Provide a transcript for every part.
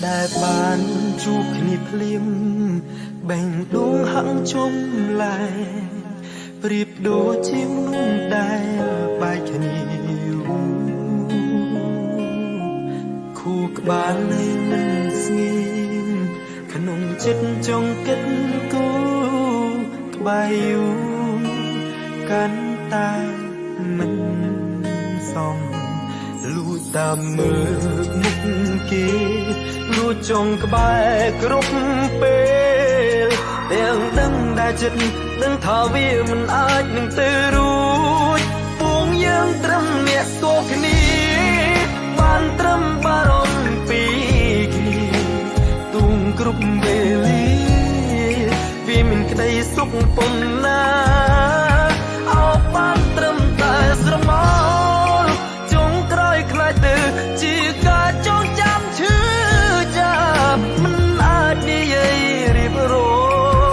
ដែលបានជួបគ្នាភ្លាមបេះដូងហឹងជុំលែប្រៀបដូចជាមនុស្សដែលបែកគ្នាគូក្បាលនៅមិនស្ងៀមក្នុងចិត្តចង់គិតគូក្បែរយូរកាន់តែមិនសមលួចតាមមើលមុខគេលួចចង់ក្បែរគ្រប់ពេលទាំងដឹងដែលចិត្តដឹងថាវាមិនអាចនឹងទៅរួចពួងយើងត្រឹមអ្នកស្គាល់គ្នាបានត្រឹមបារម្ភពីគ្នាទូងគ្រប់វេលាវាមានក្តីសុខប៉ុណ្ណាអោបបានត្រឹមតែស្រមោលចុងក្រោយខ្លាចទៅជាការចងចាំឈឺចាប់មិនអាចនិយាយរៀបរ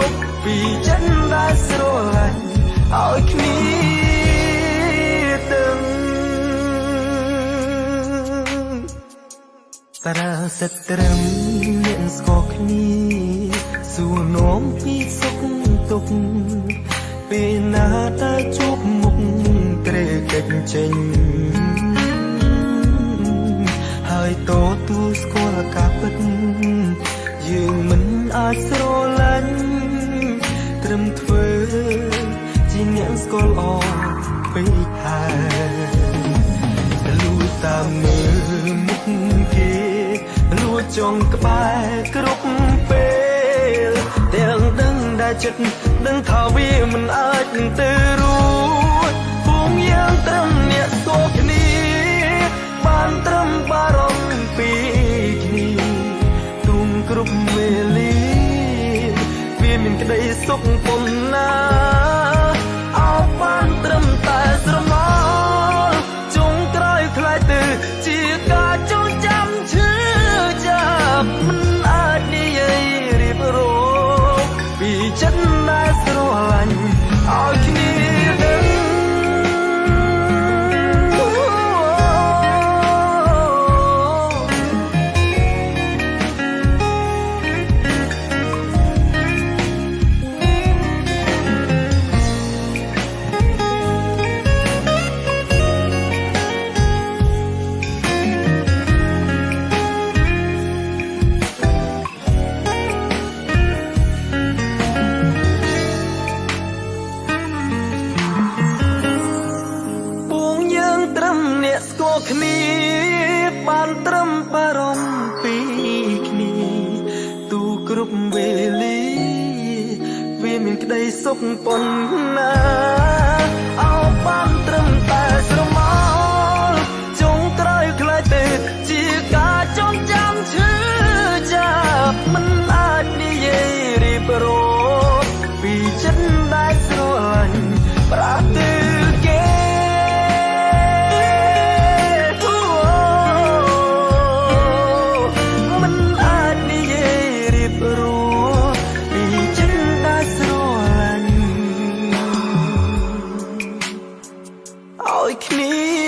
យពីចិត្តដែលស្រឡាញ់ឲ្យគ្នាទាំងតារាសិតត្រឹមអ្នកស្គាល់គ្នាសួរនាំពីសុខទុក្ខពេលណាដែលជួបមុខត្រេកកិច្ចចេញហើយតទូស្គាល់ការពិតយើងមិនអាចស្រឡាញ់ត្រឹមធ្វើជាអ្នកស្គាល់អពេកហើយលួចតាមមើលមុខគេលួចចង់ក្បែរគ្រប់ពេលទាំងដឹងដែលចិត្តដឹងថាវាមិនអាចនឹងទៅរួចពួងយើងត្រឹមអ្នកស្គាល់គ្នាបានត្រឹមបារម្ភពីគ្នាទូងគ្រប់វេលាវាមានក្តីសុខប៉ុណ្ណាអោបបានត្រឹមតែស្រមោលចុងក្រោយខ្លាចទៅជាការចងចាំឈឺចាប់មិនអាចនិយាយរៀបរយពីចិត្តដែលស្រឡាញ់ឲ្យគ្នាដឹងគ្នាបានត្រឹមបារម្ភពីគ្នាទូគ្រប់វេលាវាមានក្តីសុខប៉ុណ្ណាអោបានត្រឹមតែស្រមោលចុងក្រោយខ្លាចទៅជាការចងចាំឈឺចាប់មិនអាចនិយាយរៀបរយពីចិត្តដែលស្រឡាញ់ប្រាថ្នាឲ្យគ្នា